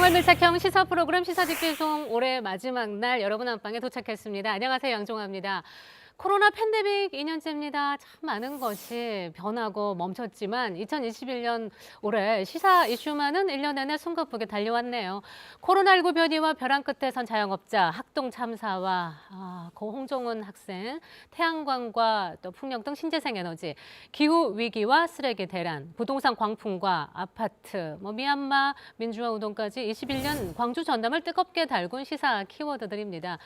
생활 밀착형 시사 프로그램 시사집계송 올해 마지막 날 여러분 안방에 도착했습니다. 안녕하세요. 양종아입니다. 코로나 팬데믹 2년째입니다. 참 많은 것이 변하고 멈췄지만 2021년 올해 시사 이슈만은 1년 내내 숨가쁘게 달려왔네요. 코로나19 변이와 벼랑 끝에 선 자영업자, 학동 참사와 고 홍종훈 학생, 태양광과 또 풍력 등 신재생 에너지, 기후 위기와 쓰레기 대란, 부동산 광풍과 아파트, 미얀마 민주화 운동까지 21년 광주 전남을 뜨겁게 달군 시사 키워드들입니다.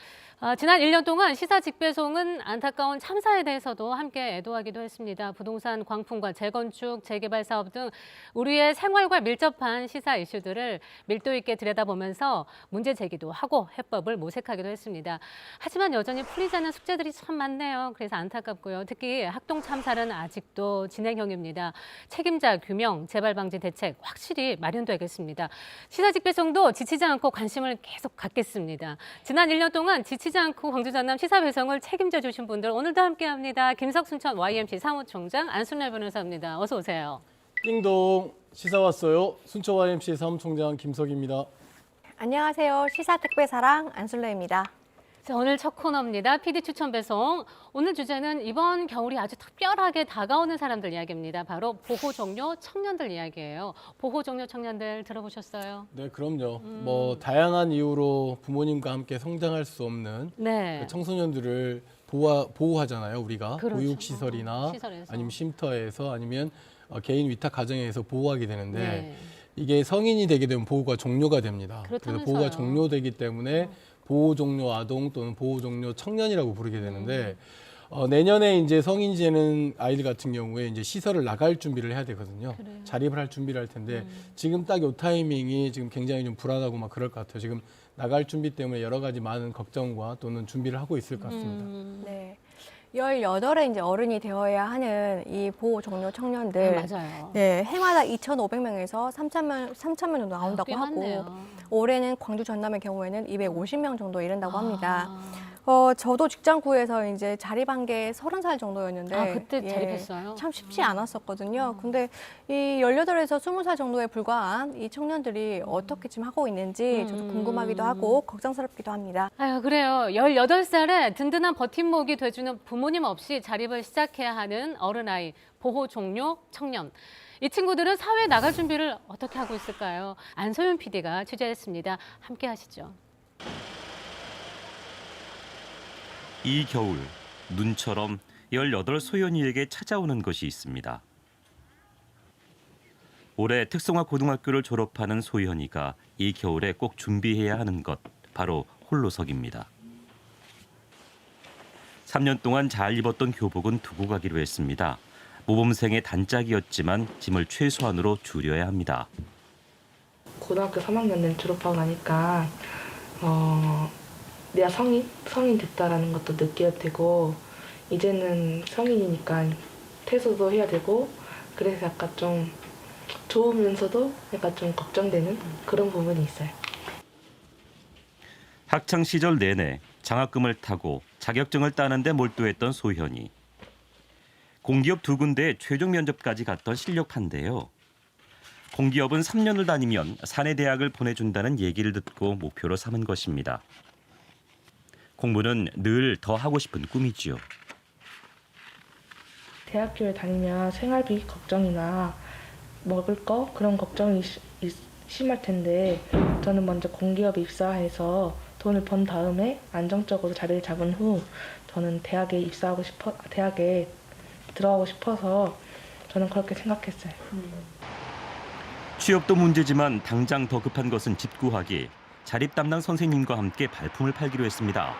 지난 1년 동안 시사 직배송은 안타까운 참사에 대해서도 함께 애도하기도 했습니다. 부동산 광풍과 재건축, 재개발 사업 등 우리의 생활과 밀접한 시사 이슈들을 밀도 있게 들여다보면서 문제 제기도 하고 해법을 모색하기도 했습니다. 하지만 여전히 풀리지 않은 숙제들이 참 많네요. 그래서 안타깝고요. 특히 학동 참사는 아직도 진행형입니다. 책임자 규명, 재발 방지 대책 확실히 마련되겠습니다. 시사 직배송도 지치지 않고 관심을 계속 갖겠습니다. 지난 1년 동안 지치지 않고 광주 전남 시사 배송을 책임져 주신 분들 오늘도 함께합니다. 김석순천 YMC 사무총장 안순례 변호사입니다. 어서 오세요. 띵동 시사 왔어요. 순천 YMC 사무총장 김석입니다. 안녕하세요. 시사 택배사랑 안순례입니다. 자, 오늘 첫 코너입니다. PD 추천 배송. 오늘 주제는 이번 겨울이 아주 특별하게 다가오는 사람들 이야기입니다. 바로 보호 종료 청년들 이야기예요. 보호 종료 청년들 들어보셨어요? 네, 그럼요. 다양한 이유로 부모님과 함께 성장할 수 없는 네. 그 청소년들을 보호하잖아요. 우리가 그렇죠. 보육시설이나 시설에서. 아니면 쉼터에서 아니면 개인 위탁 가정에서 보호하게 되는데 네. 이게 성인이 되게 되면 보호가 종료가 됩니다. 그래서 그렇다면서요. 보호가 종료되기 때문에 보호 종료 아동 또는 보호 종료 청년이라고 부르게 되는데 내년에 이제 성인되는 아이들 같은 경우에 이제 시설을 나갈 준비를 해야 되거든요. 그래요. 자립을 할 준비를 할 텐데 지금 딱 이 타이밍이 지금 굉장히 좀 불안하고 막 그럴 것 같아요. 지금 나갈 준비 때문에 여러 가지 많은 걱정과 또는 준비를 하고 있을 것 같습니다. 네. 18에 이제 어른이 되어야 하는 이 보호 종료 청년들. 맞아요. 네, 해마다 2,500명에서 3,000명 정도 나온다고 꽤 하고 많네요. 올해는 광주 전남의 경우에는 250명 정도 이른다고 합니다. 아. 저도 직장 구해서 이제 자립한 게 30살 정도였는데 그때 자립했어요? 참 쉽지 않았었거든요. 근데 이 18에서 20살 정도에 불과한 이 청년들이 어떻게 지금 하고 있는지 저도 궁금하기도 하고 걱정스럽기도 합니다. 아유, 그래요. 18살에 든든한 버팀목이 돼주는 부모님 없이 자립을 시작해야 하는 어른아이, 보호 종료 청년. 이 친구들은 사회에 나갈 준비를 어떻게 하고 있을까요? 안소연 PD가 취재했습니다. 함께 하시죠. 이 겨울 눈처럼 18 소연이에게 찾아오는 것이 있습니다. 올해 특성화 고등학교를 졸업하는 소연이가 이 겨울에 꼭 준비해야 하는 것 바로 홀로서기입니다. 3년 동안 잘 입었던 교복은 두고 가기로 했습니다. 모범생의 단짝이었지만 짐을 최소한으로 줄여야 합니다. 고등학교 3학년을 졸업하고 나니까 내가 성인 됐다라는 것도 느껴야 되고 이제는 성인이니까 퇴소도 해야 되고 그래서 약간 좀 좋으면서도 약간 좀 걱정되는 그런 부분이 있어요. 학창 시절 내내 장학금을 타고 자격증을 따는 데 몰두했던 소현이. 공기업 2군데에 최종 면접까지 갔던 실력파인데요. 공기업은 3년을 다니면 사내 대학을 보내준다는 얘기를 듣고 목표로 삼은 것입니다. 공부는 늘 더 하고 싶은 꿈이지요. 대학교에 다니면 생활비 걱정이나 먹을 거 그런 걱정이 심할 텐데 저는 먼저 공기업에 입사해서 돈을 번 다음에 안정적으로 자리를 잡은 후 저는 대학에 들어가고 싶어서 저는 그렇게 생각했어요. 취업도 문제지만 당장 더 급한 것은 집 구하기. 자립 담당 선생님과 함께 발품을 팔기로 했습니다.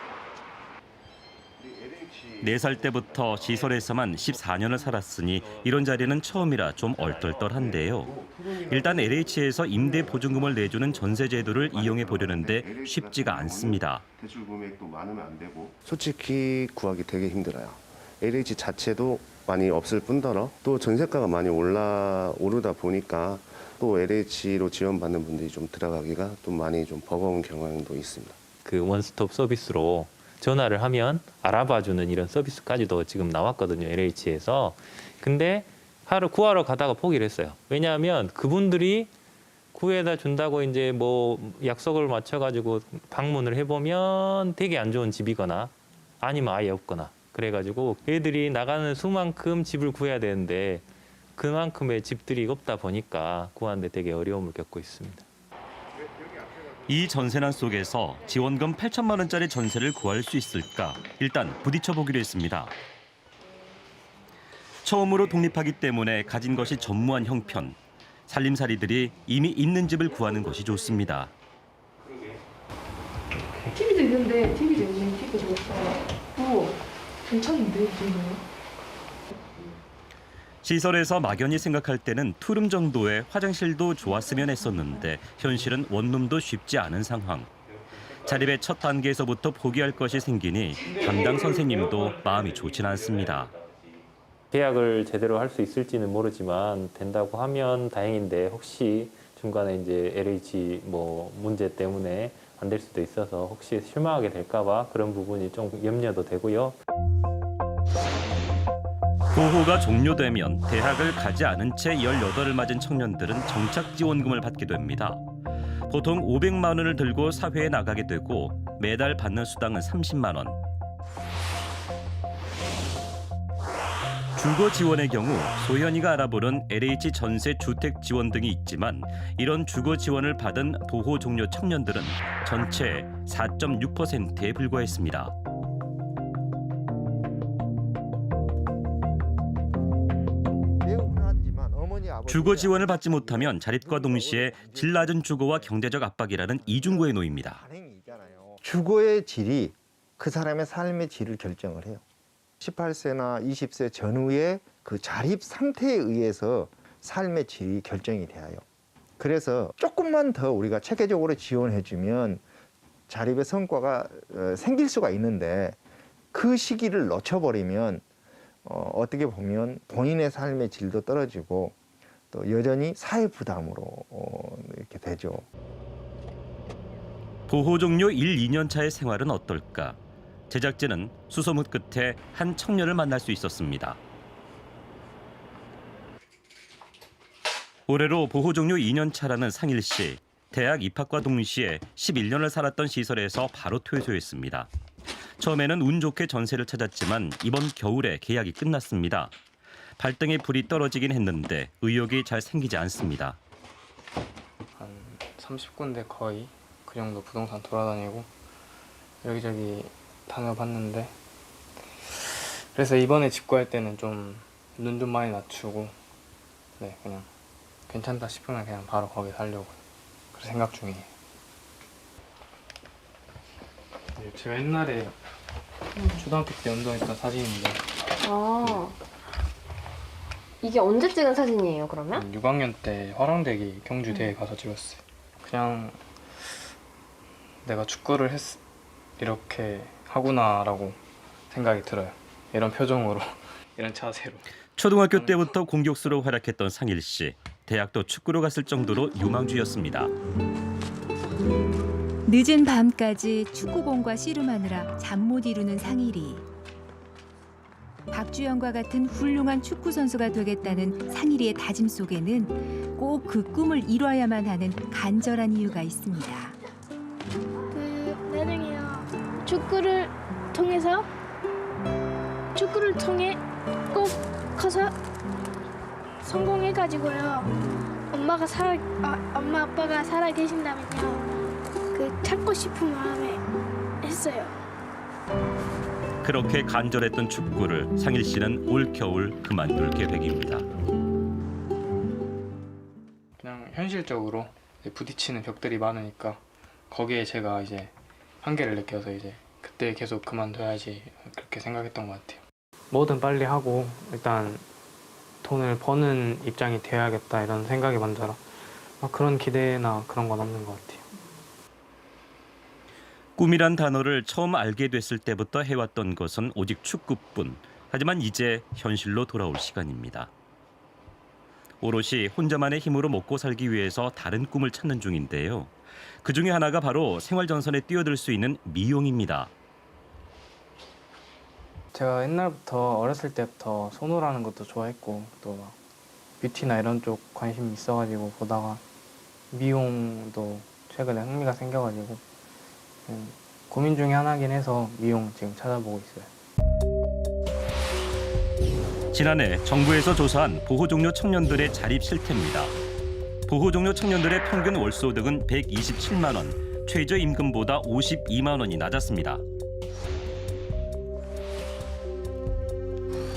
4살 때부터 시설에서만 14년을 살았으니 이런 자리는 처음이라 좀 얼떨떨한데요. 일단 LH에서 임대 보증금을 내주는 전세 제도를 이용해 보려는데 쉽지가 않습니다. 대출 금액도 많으면 안 되고 솔직히 구하기 되게 힘들어요. LH 자체도 많이 없을 뿐더러 또 전세가가 많이 오르다 보니까 또 LH로 지원받는 분들이 좀 들어가기가 또 많이 좀 버거운 경향도 있습니다. 그 원스톱 서비스로 전화를 하면 알아봐주는 이런 서비스까지도 지금 나왔거든요, LH에서. 근데 구하러 가다가 포기를 했어요. 왜냐하면 그분들이 구해다 준다고 이제 뭐 약속을 맞춰가지고 방문을 해보면 되게 안 좋은 집이거나 아니면 아예 없거나 그래가지고 애들이 나가는 수만큼 집을 구해야 되는데 그만큼의 집들이 없다 보니까 구하는데 되게 어려움을 겪고 있습니다. 이 전세난 속에서 지원금 8천만 원짜리 전세를 구할 수 있을까? 일단 부딪혀 보기로 했습니다. 처음으로 독립하기 때문에 가진 것이 전무한 형편. 살림살이들이 이미 있는 집을 구하는 것이 좋습니다. TV도 있는데 TV도 없어요. 괜찮은데 이 정도면? 시설에서 막연히 생각할 때는 투룸 정도의 화장실도 좋았으면 했었는데 현실은 원룸도 쉽지 않은 상황. 자립의 첫 단계에서부터 포기할 것이 생기니 담당 선생님도 마음이 좋진 않습니다. 계약을 제대로 할 수 있을지는 모르지만 된다고 하면 다행인데 혹시 중간에 이제 LH 뭐 문제 때문에 안 될 수도 있어서 혹시 실망하게 될까봐 그런 부분이 좀 염려도 되고요. 보호가 종료되면 대학을 가지 않은 채 18을 맞은 청년들은 정착지원금을 받게 됩니다. 보통 500만 원을 들고 사회에 나가게 되고 매달 받는 수당은 30만 원. 주거 지원의 경우 소현이가 알아보는 LH 전세 주택 지원 등이 있지만 이런 주거 지원을 받은 보호 종료 청년들은 전체 4.6%에 불과했습니다. 주거 지원을 받지 못하면 자립과 동시에 질 낮은 주거와 경제적 압박이라는 이중고에 놓입니다. 주거의 질이 그 사람의 삶의 질을 결정을 해요. 18세나 20세 전후의 그 자립 상태에 의해서 삶의 질이 결정이 돼요. 그래서 조금만 더 우리가 체계적으로 지원해주면 자립의 성과가 생길 수가 있는데 그 시기를 놓쳐버리면 어떻게 보면 본인의 삶의 질도 떨어지고 또 여전히 사회 부담으로 이렇게 되죠. 보호 종료 1, 2년 차의 생활은 어떨까? 제작진은 수소문 끝에 한 청년을 만날 수 있었습니다. 올해로 보호 종료 2년 차라는 상일 씨. 대학 입학과 동시에 11년을 살았던 시설에서 바로 퇴소했습니다. 처음에는 운 좋게 전세를 찾았지만 이번 겨울에 계약이 끝났습니다. 발등에 불이 떨어지긴 했는데 의욕이 잘 생기지 않습니다. 한 30군데 거의 그 정도 부동산 돌아다니고 여기저기 다녀봤는데 그래서 이번에 집 구할 때는 좀 눈 좀 많이 낮추고 네 그냥 괜찮다 싶으면 그냥 바로 거기 살려고 그렇게 생각 중이에요. 네, 제가 옛날에 초등학교 때 운동했던 사진인데 아, 이게 언제 찍은 사진이에요, 그러면? 6학년 때 화랑대기 경주대회 가서 찍었어요. 그냥 내가 축구를 이렇게 하구나라고 생각이 들어요. 이런 표정으로, 이런 자세로. 초등학교 때부터 공격수로 활약했던 상일 씨. 대학도 축구로 갔을 정도로 유망주였습니다. 늦은 밤까지 축구공과 씨름하느라 잠 못 이루는 상일이. 박주영과 같은 훌륭한 축구 선수가 되겠다는 상일이의 다짐 속에는 꼭 그 꿈을 이뤄야만 하는 간절한 이유가 있습니다. 나중에요. 축구를 통해 꼭 커서 성공해가지고요. 엄마 아빠가 살아 계신다면요. 그 찾고 싶은 마음에 했어요. 그렇게 간절했던 축구를 상일 씨는 올 겨울 그만둘 계획입니다. 그냥 현실적으로 부딪히는 벽들이 많으니까 거기에 제가 이제 한계를 느껴서 이제 그때 계속 그만둬야지 그렇게 생각했던 것 같아요. 뭐든 빨리 하고 일단 돈을 버는 입장이 되어야겠다 이런 생각이 먼저라 그런 기대나 그런 건 없는 것 같아요. 꿈이란 단어를 처음 알게 됐을 때부터 해왔던 것은 오직 축구뿐. 하지만 이제 현실로 돌아올 시간입니다. 오롯이 혼자만의 힘으로 먹고 살기 위해서 다른 꿈을 찾는 중인데요. 그 중에 하나가 바로 생활전선에 뛰어들 수 있는 미용입니다. 제가 옛날부터 어렸을 때부터 손으로하는 것도 좋아했고 또 막 뷰티나 이런 쪽 관심이 있어가지고 보다가 미용도 최근에 흥미가 생겨가지고 고민 중에 하나긴 해서 미용 지금 찾아보고 있어요. 지난해 정부에서 조사한 보호종료 청년들의 자립 실태입니다. 보호종료 청년들의 평균 월소득은 127만 원, 최저임금보다 52만 원이 낮았습니다.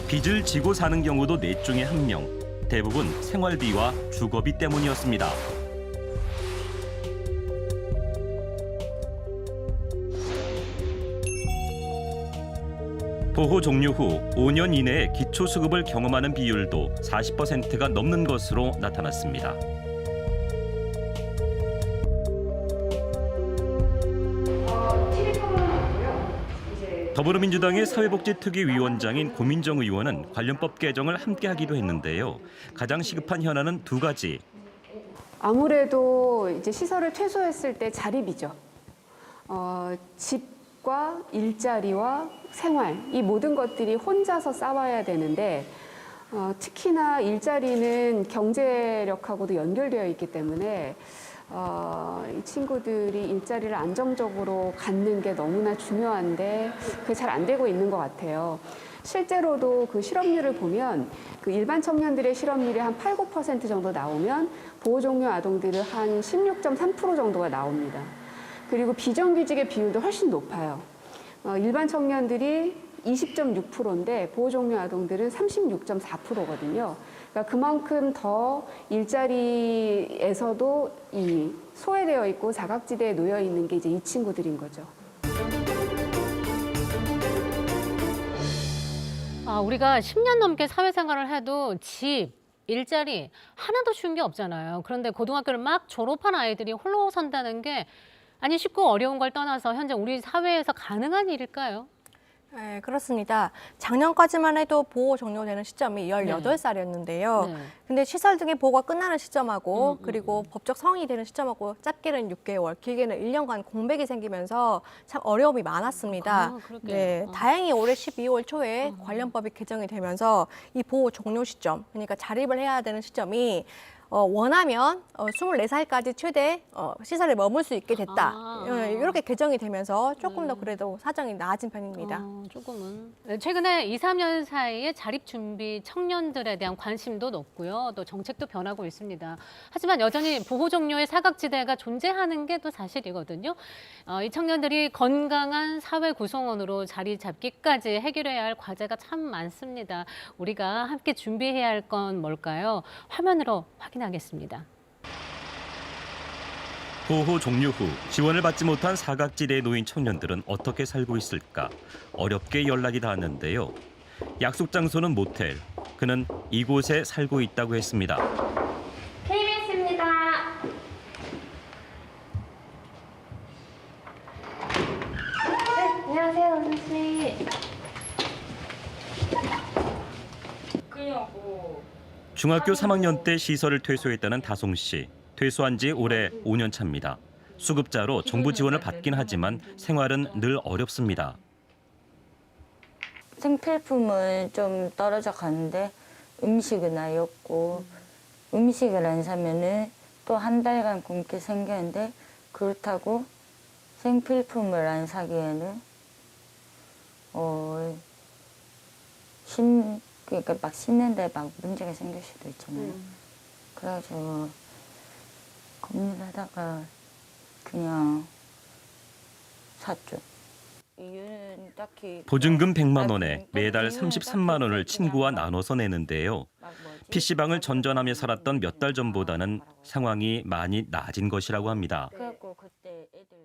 빚을 지고 사는 경우도 4 중에 1명, 대부분 생활비와 주거비 때문이었습니다. 보호 종료 후 5년 이내에 기초수급을 경험하는 비율도 40%가 넘는 것으로 나타났습니다. 더불어민주당의 사회복지특위위원장인 고민정 의원은 관련법 개정을 함께하기도 했는데요. 가장 시급한 현안은 2가지. 아무래도 이제 시설을 퇴소했을 때 자립이죠. 집과 일자리와 생활 이 모든 것들이 혼자서 싸워야 되는데 특히나 일자리는 경제력하고도 연결되어 있기 때문에 이 친구들이 일자리를 안정적으로 갖는 게 너무나 중요한데 그게 잘 안 되고 있는 것 같아요. 실제로도 그 실업률을 보면 그 일반 청년들의 실업률이 한 8, 9% 정도 나오면 보호종료 아동들은 한 16.3% 정도가 나옵니다. 그리고 비정규직의 비율도 훨씬 높아요. 일반 청년들이 20.6%인데 보호종료 아동들은 36.4%거든요. 그러니까 그만큼 더 일자리에서도 이 소외되어 있고 사각지대에 놓여 있는 게 이제 이 친구들인 거죠. 우리가 10년 넘게 사회생활을 해도 집, 일자리 하나도 쉬운 게 없잖아요. 그런데 고등학교를 막 졸업한 아이들이 홀로 산다는 게 아니 쉽고 어려운 걸 떠나서 현재 우리 사회에서 가능한 일일까요? 네, 그렇습니다. 작년까지만 해도 보호 종료되는 시점이 18살이었는데요. 네. 근데 시설 등의 보호가 끝나는 시점하고 그리고 법적 성인이 되는 시점하고 짧게는 6개월, 길게는 1년간 공백이 생기면서 참 어려움이 많았습니다. 네, 다행히 올해 12월 초에 관련법이 개정이 되면서 이 보호 종료 시점, 그러니까 자립을 해야 되는 시점이 원하면 24살까지 최대 시설에 머물 수 있게 됐다. 이렇게 개정이 되면서 조금 더 그래도 사정이 나아진 편입니다. 조금은. 네, 최근에 2, 3년 사이에 자립준비 청년들에 대한 관심도 높고요. 또 정책도 변하고 있습니다. 하지만 여전히 보호종료의 사각지대가 존재하는 게 또 사실이거든요. 이 청년들이 건강한 사회 구성원으로 자리 잡기까지 해결해야 할 과제가 참 많습니다. 우리가 함께 준비해야 할 건 뭘까요? 화면으로 확인하겠습니다. 보호 종료 후 지원을 받지 못한 사각지대에 놓인 청년들은 어떻게 살고 있을까? 어렵게 연락이 닿았는데요. 약속 장소는 모텔. 그는 이곳에 살고 있다고 했습니다. KBS입니다. 네, 안녕하세요, 은수 씨. 중학교 3학년 때 시설을 퇴소했다는 다송 씨. 퇴소한 지 올해 5년 차입니다. 수급자로 정부 지원을 받긴 하지만 생활은 늘 어렵습니다. 생필품은 좀 떨어져 가는데 음식은 아예 없고 음식을 안 사면은 또 한 달간 굶게 생겼는데 그렇다고 생필품을 안 사기에는 그러니까 막 씻는데 막 문제가 생길 수도 있잖아요. 그래가지고 고민하다가 그냥 샀죠. 이유는 딱히 보증금 100만 원에 매달 33만 원을 친구와 나눠서 내는데요. PC방을 전전하며 살았던 몇 달 전보다는 상황이 많이 나아진 것이라고 합니다. 그래갖고 그때 애들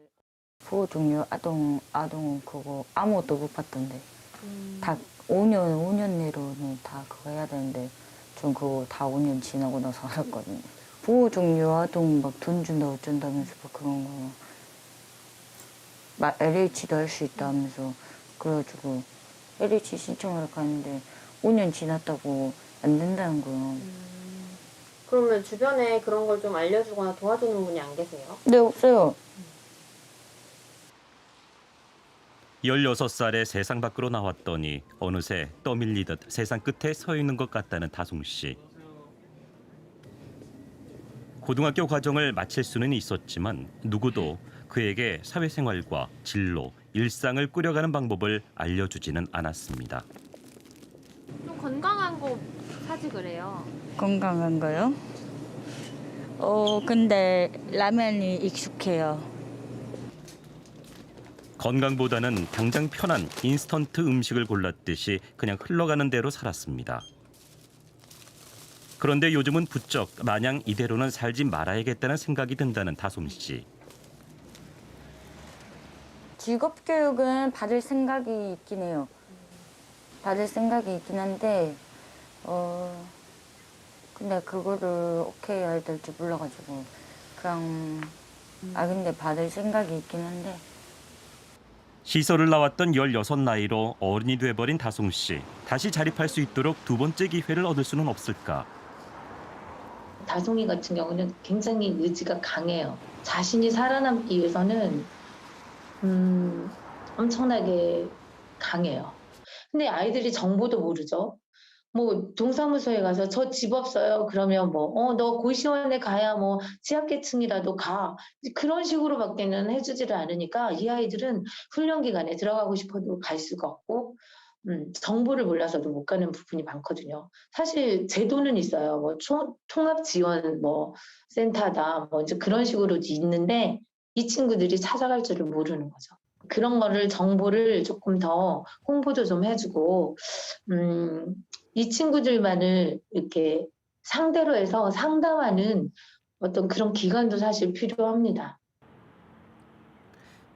보호 종료 아동 그거 아무것도 못 받던데 다 5년 내로는 다 그거 해야 되는데 전 그거 다 5년 지나고 나서 알았거든요. 보호 종료 아동 막 돈 준다 어쩐다면서 막 그런 거 막 LH도 할 수 있다 하면서 그래가지고 LH 신청하러 갔는데 5년 지났다고 안 된다는 거예요. 그러면 주변에 그런 걸 좀 알려주거나 도와주는 분이 안 계세요? 네, 없어요. 16살에 세상 밖으로 나왔더니 어느새 떠밀리듯 세상 끝에 서 있는 것 같다는 다송 씨. 고등학교 과정을 마칠 수는 있었지만 누구도 그에게 사회생활과 진로, 일상을 꾸려가는 방법을 알려주지는 않았습니다. 좀 건강한 거 사지 그래요. 건강한 거요? 근데 라면이 익숙해요. 건강보다는 당장 편한 인스턴트 음식을 골랐듯이 그냥 흘러가는 대로 살았습니다. 그런데 요즘은 부쩍 마냥 이대로는 살지 말아야겠다는 생각이 든다는 다솜 씨. 직업 교육은 받을 생각이 있긴 해요. 받을 생각이 있긴 한데 근데 그거를 어떻게 해야 될지 몰라가지고 그냥 근데 받을 생각이 있긴 한데. 시설을 나왔던 16 나이로 어른이 돼버린 다솜 씨. 다시 자립할 수 있도록 두 번째 기회를 얻을 수는 없을까? 다솜이 같은 경우는 굉장히 의지가 강해요. 자신이 살아남기 위해서는 엄청나게 강해요. 근데 아이들이 정보도 모르죠. 뭐 동사무소에 가서 저 집 없어요. 그러면 너 고시원에 가야 뭐 취약계층이라도 가. 그런 식으로밖에는 해주지를 않으니까 이 아이들은 훈련 기간에 들어가고 싶어도 갈 수가 없고 정보를 몰라서도 못 가는 부분이 많거든요. 사실 제도는 있어요. 뭐 통합 지원 센터다 이제 그런 식으로 있는데 이 친구들이 찾아갈 줄을 모르는 거죠. 그런 거를 정보를 조금 더 홍보도 좀 해주고 이 친구들만을 이렇게 상대로 해서 상담하는 어떤 그런 기관도 사실 필요합니다.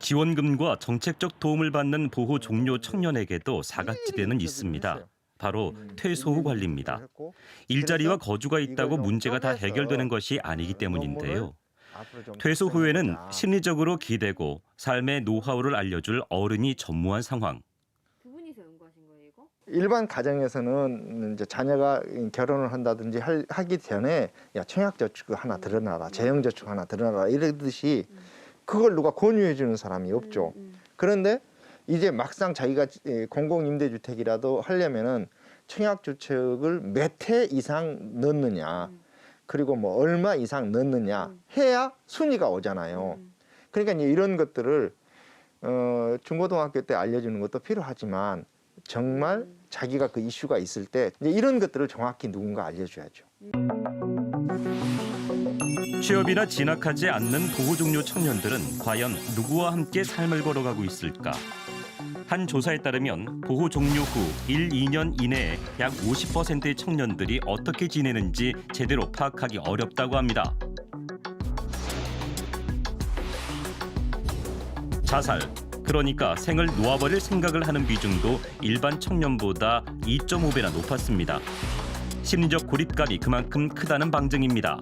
지원금과 정책적 도움을 받는 보호 종료 청년에게도 사각지대는 있습니다. 바로 퇴소 후 관리입니다. 일자리와 거주가 있다고 문제가 다 해결되는 것이 아니기 때문인데요. 퇴소 후에는 심리적으로 기대고 삶의 노하우를 알려줄 어른이 전무한 상황. 두 분이서 연구하신 거예요, 이거? 일반 가정에서는 이제 자녀가 결혼을 한다든지 하기 전에 청약저축 하나 들어놔라, 재형저축 하나 들어놔라 이러듯이 그걸 누가 권유해 주는 사람이 없죠. 그런데 이제 막상 자기가 공공임대주택이라도 하려면은 청약저축을 몇 회 이상 넣느냐, 그리고 뭐 얼마 이상 넣느냐 해야 순위가 오잖아요. 그러니까 이제 이런 것들을 중고등학교 때 알려주는 것도 필요하지만 정말 자기가 그 이슈가 있을 때 이제 이런 것들을 정확히 누군가 알려줘야죠. 취업이나 진학하지 않는 보호 종료 청년들은 과연 누구와 함께 삶을 걸어가고 있을까? 한 조사에 따르면 보호 종료 후 1, 2년 이내에 약 50%의 청년들이 어떻게 지내는지 제대로 파악하기 어렵다고 합니다. 자살, 그러니까 생을 놓아버릴 생각을 하는 비중도 일반 청년보다 2.5배나 높았습니다. 심리적 고립감이 그만큼 크다는 방증입니다.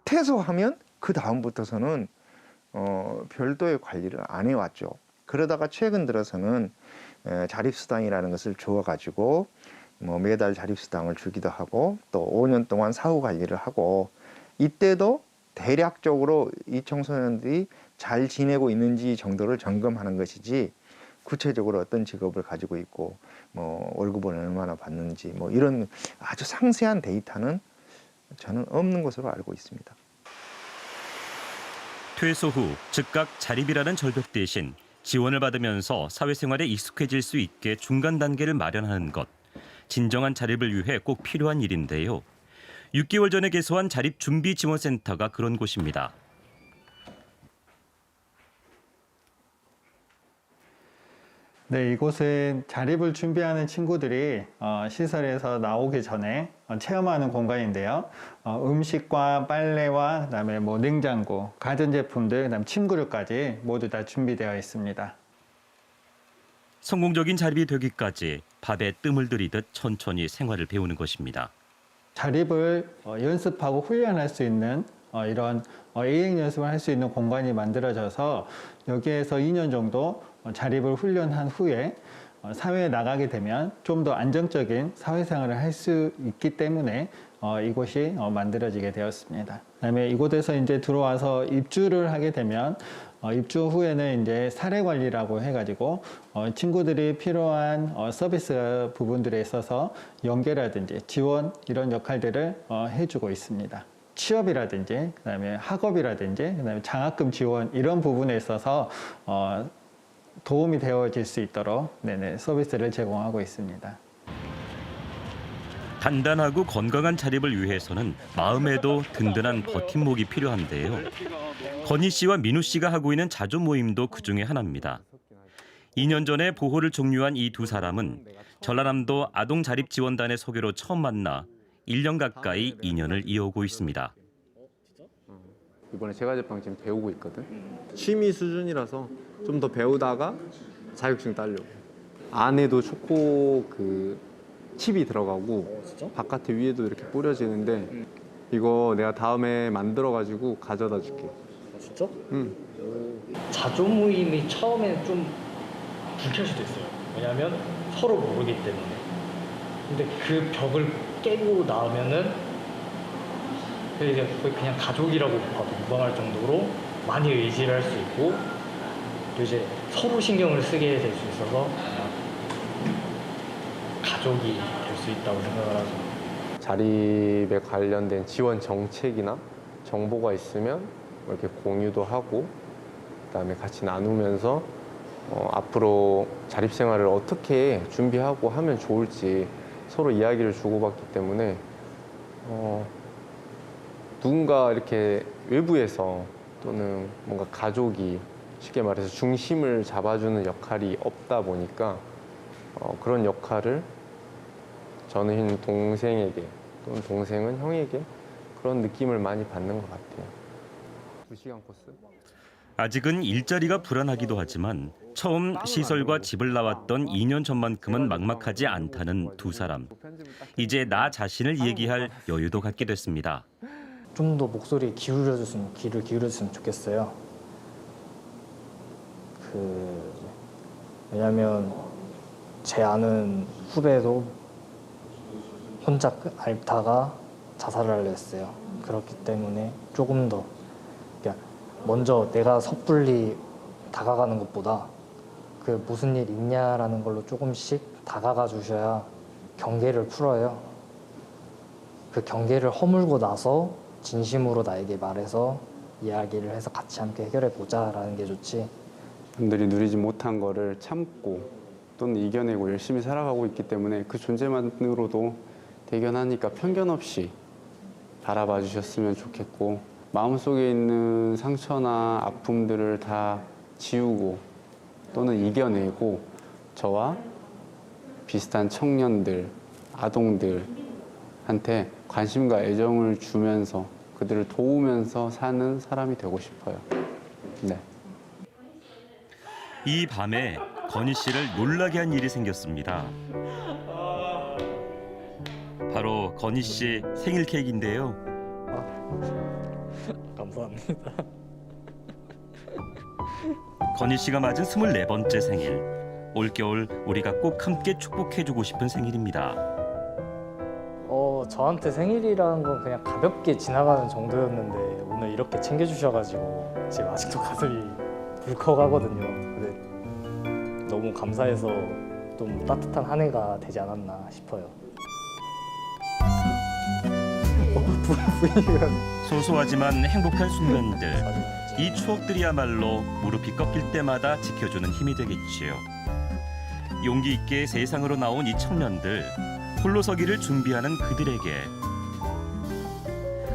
퇴소하면 그 다음부터서는 별도의 관리를 안 해왔죠. 그러다가 최근 들어서는 자립수당이라는 것을 주어가지고 매달 자립수당을 주기도 하고 또 5년 동안 사후 관리를 하고 이때도 대략적으로 이 청소년들이 잘 지내고 있는지 정도를 점검하는 것이지 구체적으로 어떤 직업을 가지고 있고 월급을 얼마나 받는지 이런 아주 상세한 데이터는 저는 없는 것으로 알고 있습니다. 퇴소 후 즉각 자립이라는 절벽 대신 지원을 받으면서 사회생활에 익숙해질 수 있게 중간 단계를 마련하는 것. 진정한 자립을 위해 꼭 필요한 일인데요. 6개월 전에 개소한 자립준비지원센터가 그런 곳입니다. 네, 이곳은 자립을 준비하는 친구들이 시설에서 나오기 전에 체험하는 공간인데요. 음식과 빨래와 그다음에 냉장고, 가전제품들, 그다음 침구류까지 모두 다 준비되어 있습니다. 성공적인 자립이 되기까지 밥에 뜸을 들이듯 천천히 생활을 배우는 것입니다. 자립을 연습하고 훈련할 수 있는 이런 예행 연습을 할 수 있는 공간이 만들어져서 여기에서 2년 정도 자립을 훈련한 후에 사회에 나가게 되면 좀 더 안정적인 사회생활을 할 수 있기 때문에 이곳이 만들어지게 되었습니다. 그다음에 이곳에서 이제 들어와서 입주를 하게 되면 입주 후에는 이제 사례 관리라고 해가지고 친구들이 필요한 서비스 부분들에 있어서 연계라든지 지원 이런 역할들을 해주고 있습니다. 취업이라든지 그다음에 학업이라든지 그다음에 장학금 지원 이런 부분에 있어서 도움이 되어질 수 있도록 서비스를 제공하고 있습니다. 단단하고 건강한 자립을 위해서는 마음에도 든든한 버팀목이 필요한데요. 건희 씨와 민우 씨가 하고 있는 자조 모임도 그중에 하나입니다. 2년 전에 보호를 종료한 이 두 사람은 전라남도 아동자립지원단의 소개로 처음 만나 1년 가까이 인연을 이어오고 있습니다. 이번에 제과제빵 지금 배우고 있거든. 취미 수준이라서 좀 더 배우다가 자격증 따려고. 안에도 초코 칩이 들어가고 바깥에 위에도 이렇게 뿌려지는데 이거 내가 다음에 만들어가지고 가져다 줄게. 진짜? 응. 자조 모임이 처음에는 좀 불쾌할 수도 있어요. 왜냐하면 서로 모르기 때문에. 근데 그 벽을 깨고 나오면은 이제 거의 그냥 가족이라고 봐도 무방할 정도로 많이 의지를 할 수 있고 또 이제 서로 신경을 쓰게 될 수 있어서 가족이 될 수 있다고 생각을 하죠. 자립에 관련된 지원 정책이나 정보가 있으면 이렇게 공유도 하고 그다음에 같이 나누면서 앞으로 자립 생활을 어떻게 준비하고 하면 좋을지 서로 이야기를 주고받기 때문에 누군가 이렇게 외부에서 또는 뭔가 가족이 쉽게 말해서 중심을 잡아주는 역할이 없다 보니까 그런 역할을 저는 동생에게 또는 동생은 형에게 그런 느낌을 많이 받는 것 같아요. 2시간 코스? 아직은 일자리가 불안하기도 하지만 처음 시설과 집을 나왔던 2년 전만큼은 막막하지 않다는 두 사람. 이제 나 자신을 얘기할 여유도 갖게 됐습니다. 좀 더 목소리 귀를 기울여줬으면 좋겠어요. 왜냐면 제 아는 후배도 혼자 앓다가 자살을 하려 했어요. 그렇기 때문에 조금 더 먼저 내가 섣불리 다가가는 것보다 그 무슨 일 있냐라는 걸로 조금씩 다가가 주셔야 경계를 풀어요. 그 경계를 허물고 나서 진심으로 나에게 말해서 이야기를 해서 같이 함께 해결해 보자라는 게 좋지. 분들이 누리지 못한 거를 참고 또는 이겨내고 열심히 살아가고 있기 때문에 그 존재만으로도 대견하니까 편견 없이 바라봐 주셨으면 좋겠고 마음속에 있는 상처나 아픔들을 다 지우고 또는 이겨내고 저와 비슷한 청년들, 아동들한테 관심과 애정을 주면서 그들을 도우면서 사는 사람이 되고 싶어요. 네. 이 밤에 건희 씨를 놀라게 한 일이 생겼습니다. 바로 건희 씨 생일 케이크인데요. 감사합니다. 건희 씨가 맞은 24번째 생일. 올겨울 우리가 꼭 함께 축복해주고 싶은 생일입니다. 저한테 생일이라는 건 그냥 가볍게 지나가는 정도였는데 오늘 이렇게 챙겨주셔가지고 지금 아직도 가슴이 울컥하거든요. 근데 너무 감사해서 좀 따뜻한 한 해가 되지 않았나 싶어요. 소소하지만 행복한 순간들. 이 추억들이야말로 무릎이 꺾일 때마다 지켜주는 힘이 되겠지요. 용기 있게 세상으로 나온 이 청년들. 홀로 서기를 준비하는 그들에게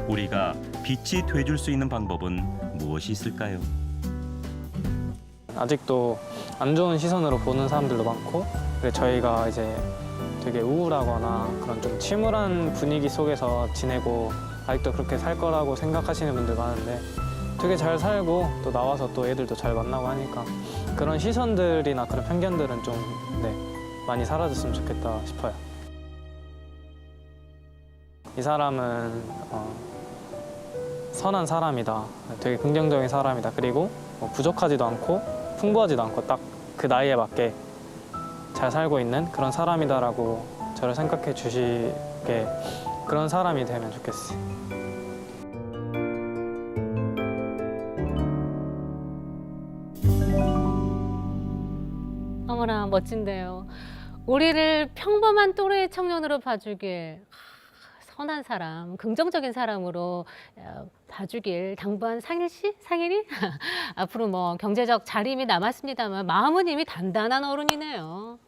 우리가 빛이 돼줄 수 있는 방법은 무엇이 있을까요? 아직도 안 좋은 시선으로 보는 사람들도 많고 저희가 이제 되게 우울하거나 그런 좀 침울한 분위기 속에서 지내고 아직도 그렇게 살 거라고 생각하시는 분들 많은데 되게 잘 살고 또 나와서 또 애들도 잘 만나고 하니까 그런 시선들이나 그런 편견들은 좀 많이 사라졌으면 좋겠다 싶어요. 이 사람은 선한 사람이다. 되게 긍정적인 사람이다. 그리고 부족하지도 않고 풍부하지도 않고 딱 그 나이에 맞게 잘 살고 있는 그런 사람이다라고 저를 생각해 주시게 그런 사람이 되면 좋겠어요. 어머나 멋진데요. 우리를 평범한 또래 청년으로 봐주길, 선한 사람, 긍정적인 사람으로 봐주길 당부한 상일 씨? 상일이? 앞으로 뭐 경제적 자립이 남았습니다만 마음은 이미 단단한 어른이네요.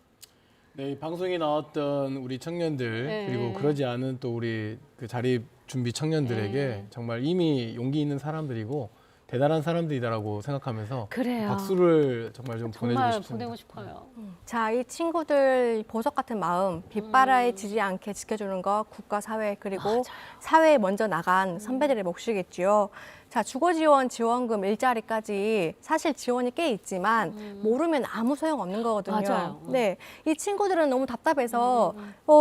네, 이 방송에 나왔던 우리 청년들 네. 그리고 그러지 않은 또 우리 그 자립 준비 청년들에게 네. 정말 이미 용기 있는 사람들이고 대단한 사람들이다라고 생각하면서 그래요. 박수를 정말 좀 정말 보내주고 싶습니다. 보내고 싶어요. 자, 이 친구들 보석 같은 마음, 빗바라지지 않게 지켜주는 것 국가, 사회, 그리고 사회에 먼저 나간 선배들의 몫이겠지요. 자, 주거지원 지원금 일자리까지 사실 지원이 꽤 있지만 모르면 아무 소용 없는 거거든요. 맞아요. 네, 이 친구들은 너무 답답해서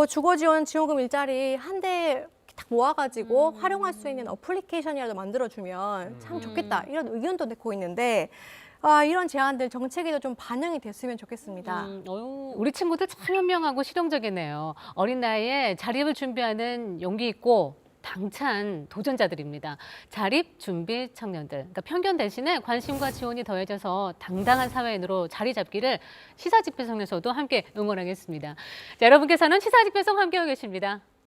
주거지원 지원금 일자리 한 대 딱 모아가지고 활용할 수 있는 어플리케이션이라도 만들어주면 참 좋겠다 이런 의견도 내고 있는데 이런 제안들 정책에도 좀 반영이 됐으면 좋겠습니다. 우리 친구들 참 현명하고 실용적이네요. 어린 나이에 자립을 준비하는 용기 있고 당찬 도전자들입니다. 자립 준비 청년들. 그러니까 편견 대신에 관심과 지원이 더해져서 당당한 사회인으로 자리 잡기를 시사집회성에서도 함께 응원하겠습니다. 자, 여러분께서는 시사집회성 함께하고 계십니다.